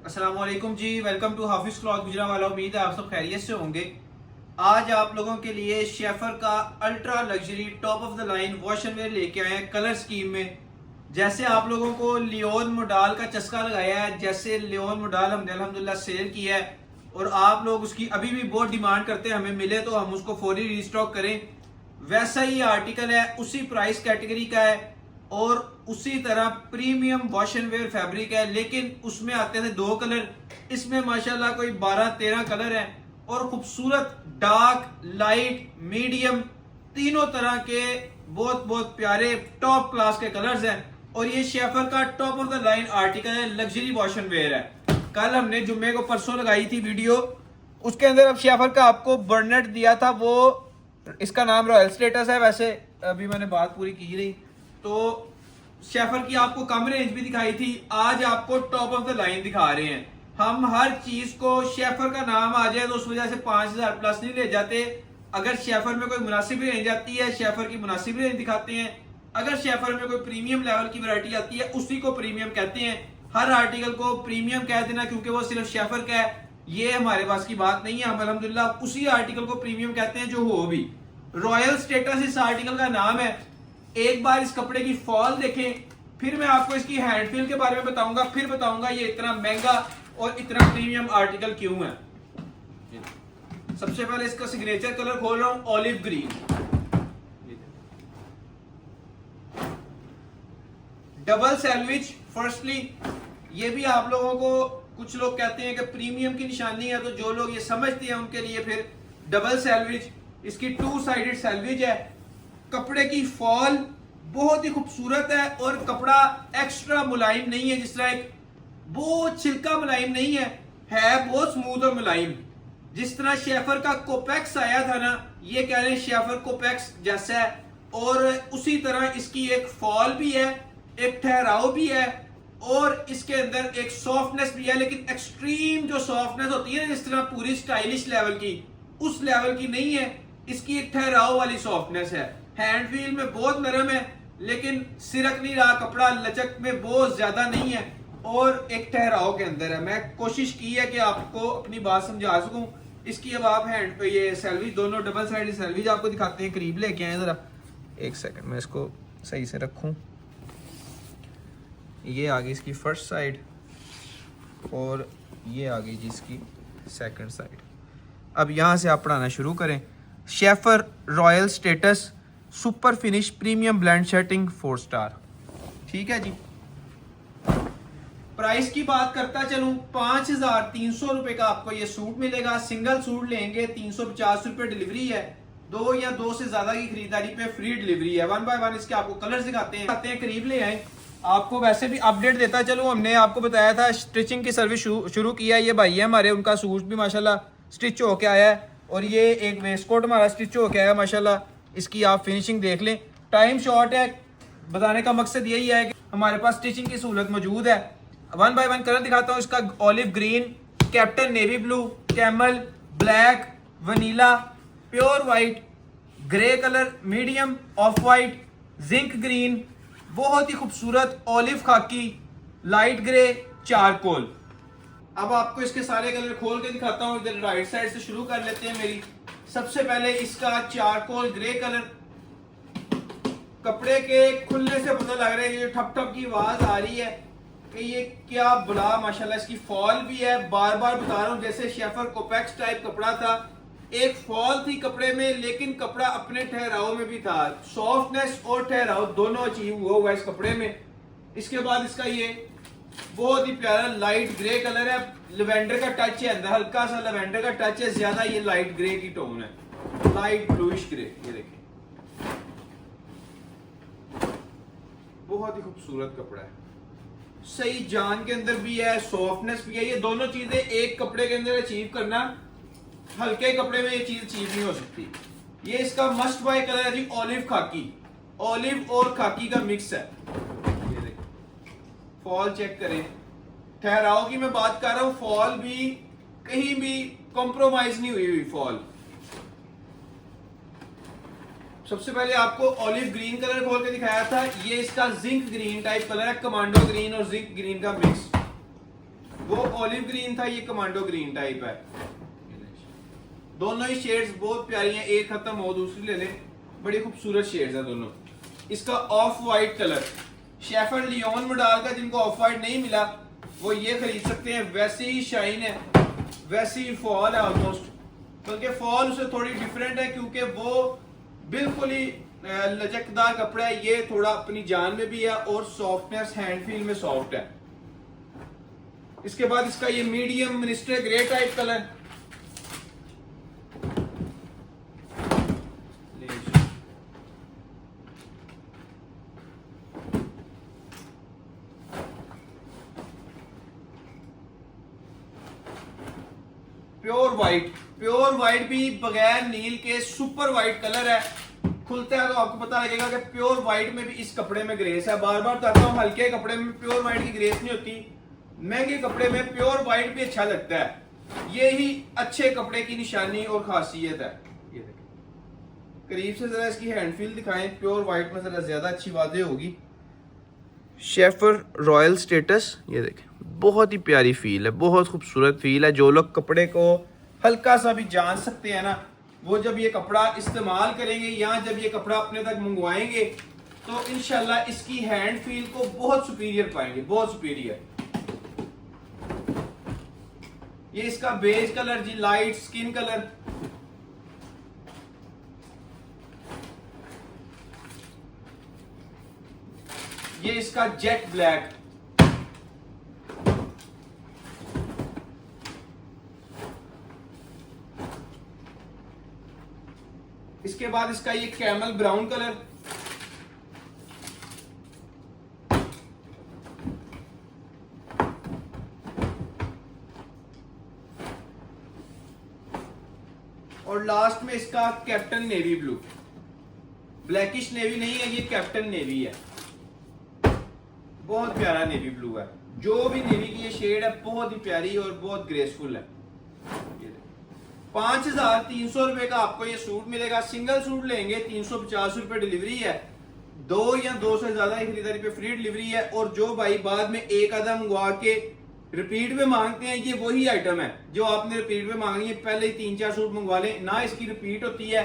अस्सलाम वालेकुम जी। Welcome to Hafiz cloth Gujranwala. उम्मीद है आप सब खैरियत से होंगे। आज आप लोगों के लिए शेफर का ultra luxury top of the line wash and wear लेके आए हैं कलर स्कीम में। जैसे आप लोगों को लियोन मोडाल का चस्का लगाया है, जैसे लियोन मोडाल हमने अल्हम्दुलिल्लाह सेल किया है और आप लोग उसकी अभी भी बहुत डिमांड करते हैं, हमें मिले तो हम उसको फौरी रीस्टॉक करें, वैसा ही आर्टिकल है, उसी प्राइस कैटेगरी का है और उसी तरह premium wash and wear fabric है। लेकिन उसमें आते थे दो कलर, इसमें माशाल्लाह कोई 12-13 कलर हैं और खूबसूरत डार्क, लाइट, मीडियम, तीनों तरह के बहुत बहुत प्यारे टॉप क्लास के कलर्स हैं। और ये शेफर का top of the line article है, लग्जरी वॉश एंड वेयर है। कल हमने जुम्मे को परसों लगाई थी वीडियो, उसके अंदर अब शेफर का आपको बर्नेट दिया था, वो इसका नाम रॉयल स्टेटस है। वैसे अभी मैंने बात पूरी की रही तो शेफर की आपको कम रेंज भी दिखाई थी, आज आपको टॉप ऑफ द लाइन दिखा रहे हैं। हम हर चीज को शेफर का नाम आ जाए तो उस वजह से 5000 प्लस नहीं ले जाते। अगर शेफर में कोई मुनासिब रेंज आती है, शेफर की मुनासिब रेंज दिखाते हैं। अगर शेफर में कोई प्रीमियम लेवल की वैरायटी आती है, उसी को प्रीमियम कहते हैं। हर आर्टिकल को प्रीमियम कह देना क्योंकि वो सिर्फ शेफर का है, ये हमारे पास की बात नहीं है। हम अल्हम्दुलिल्लाह उसी आर्टिकल को प्रीमियम कहते हैं जो हो भी। रॉयल स्टेटस इस आर्टिकल का नाम है। एक बार इस कपड़े की फॉल देखें, फिर मैं आपको इसकी हैंड फील के बारे में बताऊंगा, फिर बताऊंगा ये इतना महंगा और इतना प्रीमियम आर्टिकल क्यों है। सबसे पहले इसका सिग्नेचर कलर खोल रहा हूं, olive green. Double sandwich. Firstly ये भी आप लोगों को, कुछ लोग कहते हैं कि प्रीमियम की निशानी है, तो जो लोग ये समझते हैं उनके लिए फिर डबल सैंडविच। इसकी 2 साइडेड सैंडविच है। कपड़े की फॉल बहुत ही खूबसूरत है और कपड़ा एक्स्ट्रा मुलायम नहीं है, जिस तरह एक बहुत छिलका मुलायम नहीं है बहुत स्मूथ और मुलायम। जिस तरह शेफर का कोपेक्स आया था ना, ये कह रहे हैं शेफर कोपेक्स जैसा है, और उसी तरह इसकी एक फॉल भी है, एक ठहराव भी है और इसके अंदर एक सॉफ्टनेस भी है। लेकिन एक्सट्रीम जो सॉफ्टनेस होती है ना, जिस तरह पूरी स्टाइलिश लेवल की, उस लेवल की नहीं है। इसकी एक ठहराव वाली सॉफ्टनेस है। हैंड फील में बहुत नरम है, लेकिन सिरक नहीं रहा, कपड़ा लचक में बहुत ज्यादा नहीं है और एक ठहराव के अंदर है। मैं कोशिश की है कि आपको अपनी बात समझा सकूं। इसकी अब आप हैंड पे ये सैलविज, दोनों डबल साइड सैलविज आपको दिखाते हैं, करीब लेके आए जरा। एक सेकंड मैं इसको सही से रखूं। ये आ गई इसकी फर्स्ट साइड और ये आ गई जी इसकी सेकंड साइड। अब यहाँ से आप पढ़ाना शुरू करें। Shaffer royal status super finish premium blend shirting 4 star. ठीक है जी। प्राइस की बात करता चलूं, 5300 रुपए का आपको ये सूट मिलेगा। सिंगल सूट लेंगे 350 रुपए डिलीवरी है। 2 या 2 से ज्यादा की खरीदारी पे फ्री डिलीवरी है। 1 बाय 1 इसके आपको कलर्स दिखाते हैं, करीब ले आए। आपको वैसे भी अपडेट देता चलूं, हमने आपको बताया था स्टिचिंग की सर्विस शुरू किया है। ये भाई है हमारे, उनका सूट भी माशाल्लाह स्टिच होके आया है और ये एक वेस्ट कोट हमारा स्टिच होके आया है माशाल्लाह। इसकी आप फिनिशिंग देख लें। टाइम शॉर्ट है, बताने का मकसद यही है कि हमारे पास स्टिचिंग की सहूलत मौजूद है। 1 बाय 1 कलर दिखाता हूँ। इसका olive green, captain navy blue, camel black, vanilla, pure white, grey colour, medium of white, zinc green, बहुत ही खूबसूरत ऑलिव खाकी, लाइट ग्रे, चारकोल। अब आपको इसके सारे कलर खोल के दिखाता हूँ। इधर राइट साइड से शुरू कर लेते हैं मेरी। सबसे पहले इसका चारकोल ग्रे कलर। कपड़े के खुलने से पता लग रहा है, ये ठप ठप की आवाज आ रही है कि ये क्या बड़ा माशाल्लाह इसकी फॉल भी है। बार बार बता रहा हूँ, जैसे शेफर कोपेक्स टाइप कपड़ा था, एक फॉल थी कपड़े में, लेकिन कपड़ा अपने ठहराव में भी था। सॉफ्टनेस और ठहराव दोनों अचीव हुआ है इस कपड़े में। इसके बाद इसका ये बहुत ही प्यारा लाइट ग्रे कलर है। लेवेंडर का टच है अंदर, हल्का सा लेवेंडर का टच है, ज्यादा ये लाइट ग्रे की टोन है, लाइट ब्लूइश ग्रे। ये देखिए बहुत ही खूबसूरत कपड़ा है, सही जान के अंदर भी है, सॉफ्टनेस भी है। ये दोनों चीजें एक कपड़े के अंदर अचीव करना, हल्के कपड़े में ये चीज अचीव नहीं हो सकती। ये इसका मस्ट बाय कलर है जी, ऑलिव खाकी। ऑलिव और खाकी का मिक्स है। ये देखिए फॉल चेक करें, ठहराव की मैं बात कर रहा हूं, फॉल भी कहीं भी कॉम्प्रोमाइज नहीं हुई फॉल। सबसे पहले आपको ऑलिव ग्रीन कलर खोल के दिखाया था, ये इसका जिंक ग्रीन टाइप कलर है, कमांडो ग्रीन और जिंक ग्रीन का मिक्स। वो ऑलिव ग्रीन था, ये कमांडो ग्रीन टाइप है। दोनों ही शेड्स बहुत प्यारी हैं, एक खत्म हो दूसरी ले ले, बड़ी खूबसूरत शेड्स हैं दोनों। इसका off white colour, Shaffer Leon model का जिनको ऑफ वाइट नहीं मिला वो ये खरीद सकते हैं। वैसे ही शाइन है, वैसे ही फॉल है ऑलमोस्ट, बल्कि फॉल उससे थोड़ी डिफरेंट है क्योंकि वो बिल्कुल ही लचकदार कपड़ा है, ये थोड़ा अपनी जान में भी है और सॉफ्टनेस हैंड फील में सॉफ्ट है। इसके बाद इसका ये medium minister grey type colour, pure white, pure white भी बगैर नील के सुपर व्हाइट कलर है। खुलता है तो आपको पता लगेगा कि प्योर व्हाइट में भी इस कपड़े में ग्रेस है। बार बार कहता हूं, हल्के कपड़े में प्योर व्हाइट की ग्रेस नहीं होती, महंगे कपड़े में प्योर व्हाइट भी अच्छा लगता है। ये ही अच्छे कपड़े की निशानी और खासियत है। ये देखिए करीब से जरा इसकी हैंड फील दिखाएं, प्योर व्हाइट में जरा ज्यादा अच्छी वादे होगी। शेफर रॉयल स्टेटस, ये देखें बहुत ही प्यारी फील है, बहुत खूबसूरत फील है। जो लोग कपड़े को हल्का सा भी जान सकते हैं ना, वो जब ये कपड़ा इस्तेमाल करेंगे या जब ये कपड़ा अपने तक मंगवाएंगे तो इंशाल्लाह इसकी हैंड फील को बहुत सुपीरियर पाएंगे, बहुत सुपीरियर। ये इसका बेज कलर जी, लाइट स्किन कलर, ये इसका जेट ब्लैक, इसके बाद इसका ये कैमल ब्राउन कलर, और लास्ट में इसका captain navy blue. Blackish navy नहीं है, ये कैप्टन नेवी है, बहुत प्यारा नेवी ब्लू है। जो भी नेवी की ये शेड है बहुत ही प्यारी और बहुत ग्रेसफुल है। 5,300 रुपए का आपको ये सूट मिलेगा। सिंगल सूट लेंगे 350 रुपए डिलीवरी है, 2 या 2 से ज्यादा की खरीदारी पे फ्री डिलीवरी है। और जो भाई बाद में एक आधा मंगवा के रिपीट में मांगते हैं, ये वही आइटम है जो आपने रिपीट में मांगनी है। पहले ही 3-4 सूट मंगवा लें, ना इसकी रिपीट होती है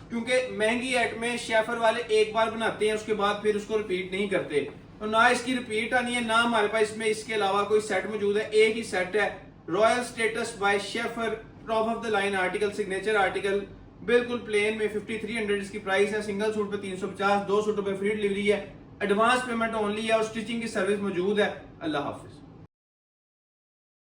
क्योंकि महंगी आइटमें शेफर वाले एक बार बनाते हैं, उसके बाद फिर उसको रिपीट नहीं करते, तो ना इसकी रिपीट आनी है, ना हमारे पास इसमें इसके अलावा कोई सेट मौजूद है। एक ही सेट है, royal status by Shaffer, top of the line article, signature article, बिल्कुल प्लेन में 5300 इसकी प्राइस है। सिंगल सूट पे 350, 2 सूटों पे फ्री डिलीवरी है, एडवांस पेमेंट ओनली है और स्टिचिंग की सर्विस मौजूद है। अल्लाह हाफिज।